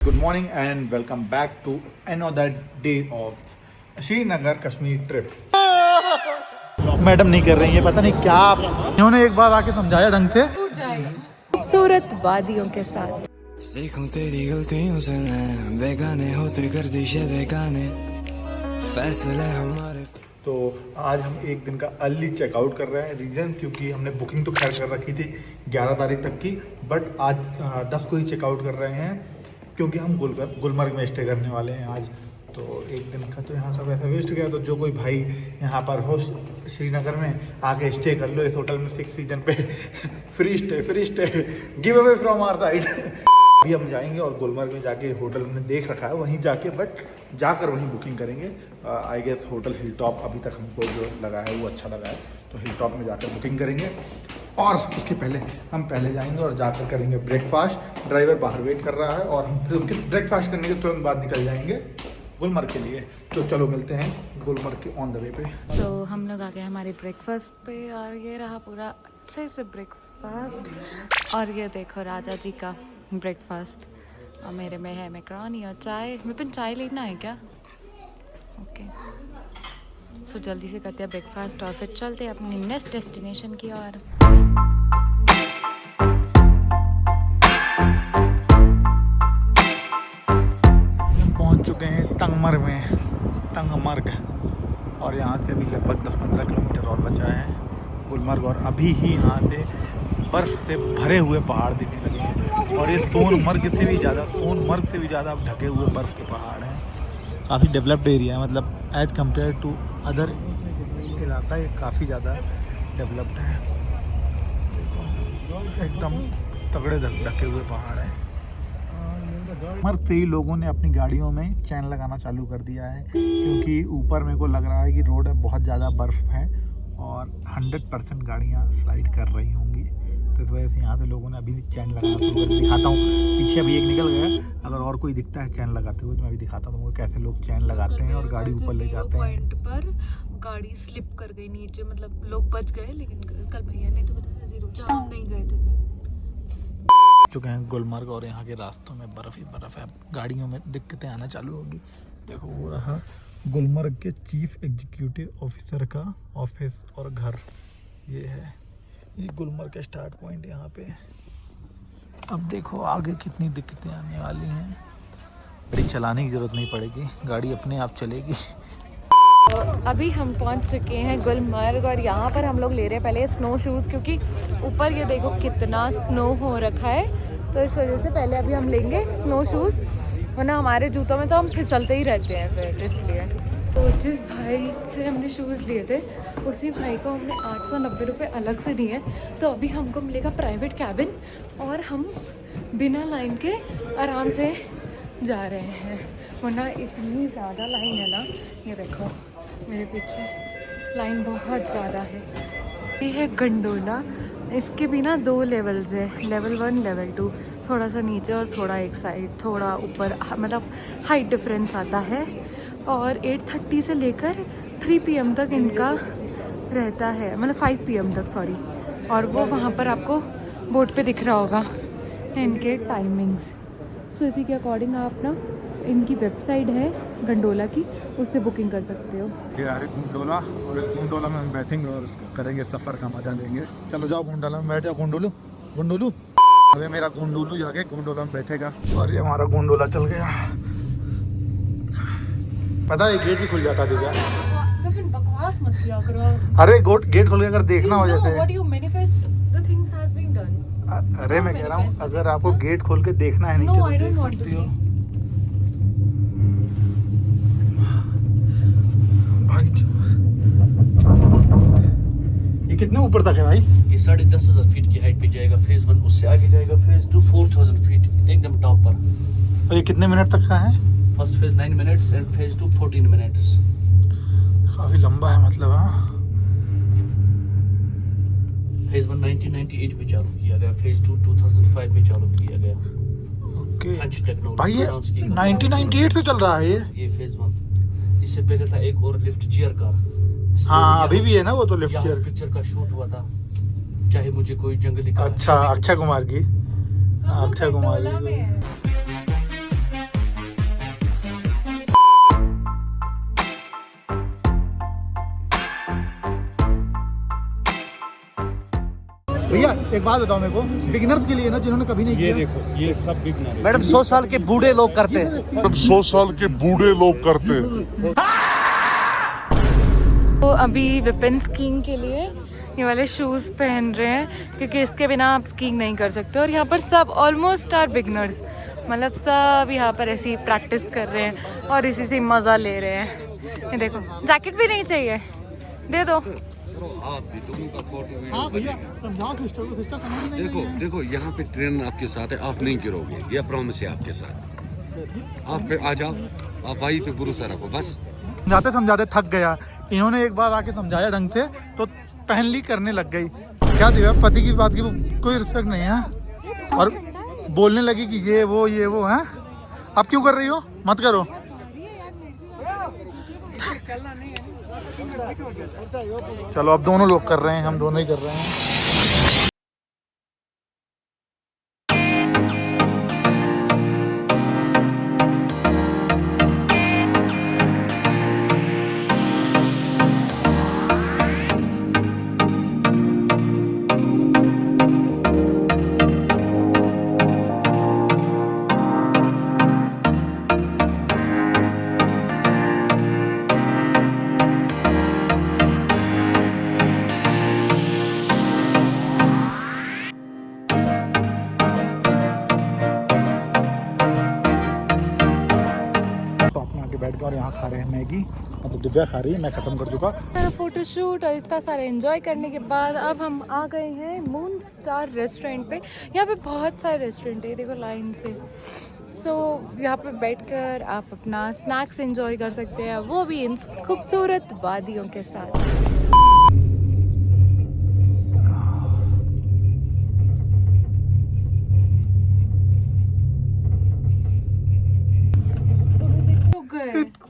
Good morning and welcome back to another day of Srinagar Kashmir trip. Madam नहीं कर रही है, पता नहीं क्या। इन्होंने एक बार आके समझाया ढंग से। खूबसूरत वादियों के साथ सीखूं तेरी गलतियों से मैं, बेगाने होते गर्दिशे बेगाने फैसले हमारे। तो आज हम एक दिन का अर्ली चेकआउट कर रहे हैं। रीज़न क्योंकि हमने बुकिंग तो खैर कर रखी थी 11 तारीख तक की, बट आज 10 को ही चेकआउट कर रहे हैं क्योंकि हम गुलमर्ग में स्टे करने वाले हैं आज। तो एक दिन का तो यहाँ का पैसा वेस्ट गया। तो जो कोई भाई यहाँ पर हो श्रीनगर में आके स्टे कर लो इस होटल में 6 सीजन पे free stay give away from our side. अभी हम जाएंगे और गुलमर्ग में जाके होटल हमने देख रखा है वहीं जाके, बट जाकर वहीं बुकिंग करेंगे। I guess hotel hill top अभी तक हमको जो लगा है वो अच्छा लगा है, तो हिल टॉप में जाकर बुकिंग करेंगे। और उसके पहले हम जाएंगे और जाकर करेंगे ब्रेकफास्ट। ड्राइवर बाहर वेट कर रहा है और हम फिर उसके ब्रेकफास्ट करने के तुरंत बाद निकल जाएंगे गुलमर्ग के लिए। तो चलो मिलते हैं गुलमर्ग के ऑन द वे पे। तो हम लोग आ गए हमारे ब्रेकफास्ट पे और ये रहा पूरा अच्छे से ब्रेकफास्ट। और ये देखो राजा जी का ब्रेकफास्ट। और मेरे में है मैकरोनी और चाय। विपिन चाय लेना है क्या? ओके सो जल्दी से करते हैं ब्रेकफास्ट और फिर चलते हैं अपनी नेक्स्ट डेस्टिनेशन की ओर। पहुंच चुके हैं तंगमर्ग और यहाँ से अभी लगभग 10-15 किलोमीटर और बचा है गुलमर्ग। और अभी ही यहाँ से बर्फ़ से भरे हुए पहाड़ दिखने लगे हैं और ये सोनमर्ग से भी ज़्यादा ढके हुए बर्फ़ के पहाड़ हैं। काफ़ी डेवलप्ड एरिया है, मतलब एज़ कम्पेयर टू अदर इलाका ये काफ़ी ज़्यादा डेवलप्ड है। देखो एकदम तगड़े ढके हुए पहाड़ हैं। मर्द से ही लोगों ने अपनी गाड़ियों में चैन लगाना चालू कर दिया है क्योंकि ऊपर मेरे को लग रहा है कि रोड में बहुत ज़्यादा बर्फ़ है और 100% गाड़ियाँ स्लाइड कर रही होंगी। तो इस वजह से यहाँ से लोगों ने अभी चैन लगाना शुरू कर दिया। दिखाता हूँ, पीछे अभी एक निकल गया। अगर और कोई दिखता है चैन लगाते हुए तो मैं भी दिखाता हूँ कैसे लोग चैन लगाते हैं और गाड़ी ऊपर ले जाते हैं। पॉइंट पर गाड़ी स्लिप कर गई नीचे, मतलब लोग बच गए, लेकिन कल भैया ने तो बताया जीरो, जहाँ हम नहीं गए थे। फिर चुके हैं गुलमर्ग और यहाँ के रास्तों में बर्फ़ ही बर्फ़ है। गाड़ियों में दिक्कतें आना चालू होगी। देखो वो रहा गुलमर्ग के चीफ एग्जीक्यूटिव ऑफिसर का ऑफिस और घर। ये है ये गुलमर्ग का स्टार्ट पॉइंट यहाँ पे। अब देखो आगे कितनी दिक्कतें आने वाली हैं। गाड़ी चलाने की ज़रूरत नहीं पड़ेगी, गाड़ी अपने आप चलेगी। तो अभी हम पहुंच चुके हैं गुलमर्ग और यहाँ पर हम लोग ले रहे हैं पहले स्नो शूज़ क्योंकि ऊपर ये देखो कितना स्नो हो रखा है। तो इस वजह से पहले अभी हम लेंगे स्नो शूज़, वरना हमारे जूतों में तो हम फिसलते ही रहते हैं फिर, इसलिए। तो जिस भाई से हमने शूज़ लिए थे उसी भाई को हमने 890 रुपये अलग से दिए। तो अभी हमको मिलेगा प्राइवेट कैबिन और हम बिना लाइन के आराम से जा रहे हैं, वरना इतनी ज़्यादा लाइन है ना। ये देखो मेरे पीछे लाइन बहुत ज़्यादा है। ये है गंडोला। इसके भी ना 2 लेवल्स है, लेवल 1 लेवल 2, थोड़ा सा नीचे और थोड़ा एक साइड, थोड़ा ऊपर, मतलब हाइट डिफरेंस आता है। और 8:30 से लेकर 3 PM तक इनका रहता है, मतलब 5 PM तक, सॉरी। और वो वहाँ पर आपको बोर्ड पे दिख रहा होगा इनके टाइमिंग्स। सो इसी के अकॉर्डिंग आप ना इनकी वेबसाइट है गंडोला की, उससे बुकिंग कर सकते हो। ये आ रही गोंडोला और इस गोंडोला में हम बैठेंगे और करेंगे सफ़र का मजा लेंगे। चलो जाओ गोंडोला में बैठ जाओ। गोंडोलू अबे मेरा गोंडोलू जाके गोंडोला में बैठेगा। और ये हमारा गोंडोला चल गया। पता है गेट भी खुल जाता है क्या? बकवास मत किया करो। अरे गेट खोल के अगर देखना हो जैसे। What you manifest the things has been done. अरे मैं कह रहा हूँ अगर आपको गेट खोल के देखना है नीचे तो देख सकती हो। ये कितने ऊपर तक है भाई? ये 10,500 फीट की हाइट पे जाएगा। फेज 1 उससे आगे जाएगा, फेज 2 4,000 फीट एकदम टॉप पर। और ये कितने मिनट तक का है? First phase 9 minutes and phase 2 14 minutes. काफी लंबा है मतलब। हाँ फेज 1 1998 में चालू किया गया, फेज 2 2005 में चालू किया गया। ओके फ्रेंच टेक्नोलॉजी भाई ये 1998 से चल रहा है ये फेज 1। इससे पहले था एक और लिफ्ट चेयर का। हाँ अभी भी है ना वो तो लिफ्ट चेयर। पिक्चर का शूट हुआ था, चाहे मुझे कोई जंगली। अच्छा अक्षय कुमार की। अक्षय कुमार की। एक बात बताओ मेरे को, बिगिनर्स के लिए ना, जिन्होंने कभी नहीं किया, देखो ये सब बिगनर मैडम 100 साल के बूढ़े लोग करते हैं। 100 साल के बूढ़े लोग करते हैं। तो अभी विपिन स्कीइंग के लिए ये वाले शूज़ पहन रहे हैं क्योंकि इसके बिना आप स्कीइंग नहीं कर सकते। और यहाँ पर सब ऑलमोस्ट आर बिगनर्स, मतलब सब यहाँ पर ऐसी प्रैक्टिस कर रहे हैं और इसी से मज़ा ले रहे हैं। ये देखो, जैकेट भी नहीं चाहिए, दे दो। आप भी दोनों का फोटो हाँ भैया समझाओ सिस्टर को, सिस्टर समझ नहीं देखो देखो यहाँ पे ट्रेनर आपके साथ है, आप नहीं गिरोगे, ये प्रॉमिस है आपके साथ। आप पे आ जाओ, आप भाई पे भरोसा रखो बस। समझाते समझाते थक गया, इन्होंने एक बार आके समझाया ढंग से तो पहन ली, करने लग गई। क्या दिया, पति की बात की कोई रिस्पेक्ट नहीं है और बोलने लगी कि ये वो है। अब क्यों कर रही हो, मत करो। चलो अब दोनों लोग कर रहे हैं, हम दोनों ही कर रहे हैं। बैठ के और यहाँ खा रहे हैं मैगी, मतलब दिव्या खा रही है, मैं ख़त्म कर चुका। फोटोशूट और इतना सारा एंजॉय करने के बाद अब हम आ गए हैं मून स्टार रेस्टोरेंट पे। यहाँ पे बहुत सारे रेस्टोरेंट है, देखो लाइन से। सो यहाँ पे बैठकर आप अपना स्नैक्स एंजॉय कर सकते हैं, वो भी इन खूबसूरत वादियों के साथ।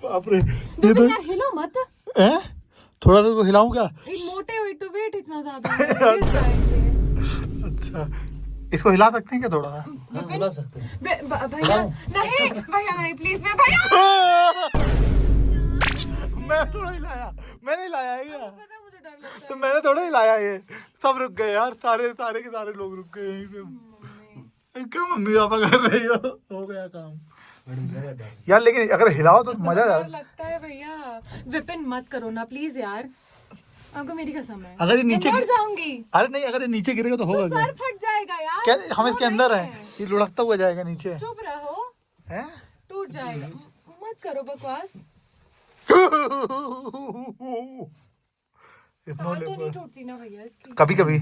बाप रे, ये तो हिलो मत, हैं? थोड़ा सा तो हिलाऊं क्या? मोटे हुई तो वेट इतना ज्यादा है। अच्छा, इसको हिला सकते हैं क्या थोड़ा सा? बुला सकते हैं। भैया नहीं, भैया नहीं प्लीज, मैं भैया मैं थोड़ा हिलाया, मैंने हिलाया है क्या? पता है, मुझे डर लगता है। तो मैंने थोड़ा हिलाया, ये सब रुक गए यार, सारे सारे के सारे लोग रुक गए यहीं पे। क्या मम्मी पापा कर रही हो गया काम यार, लेकिन अगर हिलाओ तो मजा डर लगता है भैया। विपिन मत करो ना प्लीज यार, आपको मेरी कसम है। अगर ये नीचे मर जाऊंगी। अरे नहीं, अगर ये नीचे गिरेगा तो होगा क्या? सर फट जाएगा यार। क्या हम इसके अंदर हैं, ये लुढ़कता हुआ जाएगा नीचे। चुप रहो, हैं? टूट जाएगा। मत करो बकवास। तो नहीं टूटती ना भैया इसकी। कभी कभी,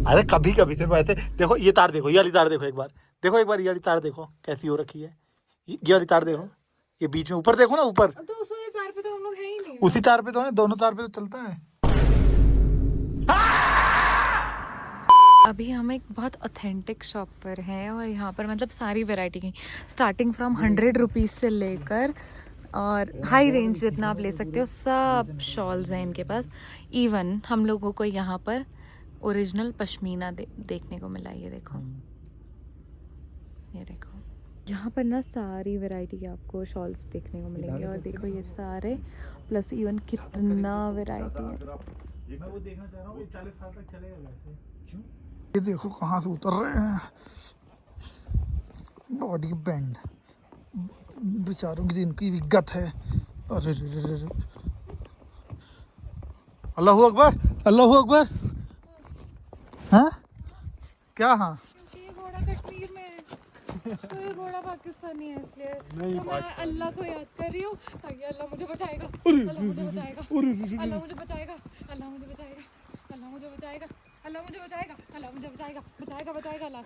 अरे कभी कभी सिर्फ ऐसे। देखो ये तार, देखो ये वाली तार, देखो एक बार, देखो एक बार ये वाली तार देखो कैसी हो रखी है। ये वाली तार देखो, ये बीच में ऊपर देखो ना, ऊपर तो उस वाली तार पे तो हम लोग हैं ही नहीं। उसी तार पे तो है, दोनों तार पे तो चलता है। अभी हम एक बहुत ऑथेंटिक शॉप पर हैं और यहाँ पर मतलब सारी वैरायटी की, स्टार्टिंग फ्रॉम 100 रुपीज़ से लेकर और हाई रेंज जितना आप ले सकते हो, सब शॉल्स हैं इनके पास। इवन हम लोगों को यहाँ पर ओरिजिनल पश्मीना देखने को मिला। ये देखो, ये देखो, यहाँ पर ना सारी वैरायटी के आपको शॉल्स देखने को मिलेंगे। और देखो ये सारे, प्लस इवन कितना वैरायटी है। मैं वो देखना चाह रहा हूँ, 40 साल तक चलेगा वैसे। क्यों? ये देखो कहाँ से उतर रहे हैं, बॉडी बैंड, बेचारों की जिनकी भी गत है। अरे अल्लाहू अकबर, अल्लाहू अकबर। हाँ क्या? हाँ ये घोड़ा कश्मीर में है, तो ये घोड़ा पाकिस्तानी है, इसलिए तो मैं अल्लाह को याद कर रही हूँ ताकि अल्लाह मुझे बचाएगा, अल्लाह मुझे बचाएगा, अल्लाह मुझे बचाएगा, अल्लाह मुझे बचाएगा, अल्लाह मुझे बचाएगा, अल्लाह मुझे बचाएगा, अल्लाह मुझे बचाएगा, बचाएगा बचाएगा अल्लाह।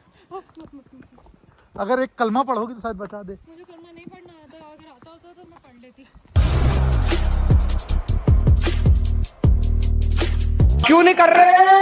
अगर एक कलमा पढ़ोगी तो शायद बचा दे। मुझे कलमा नहीं पढ़ना आता, अगर आता होता तो मैं पढ़ लेती। क्यों नहीं कर रहे हैं?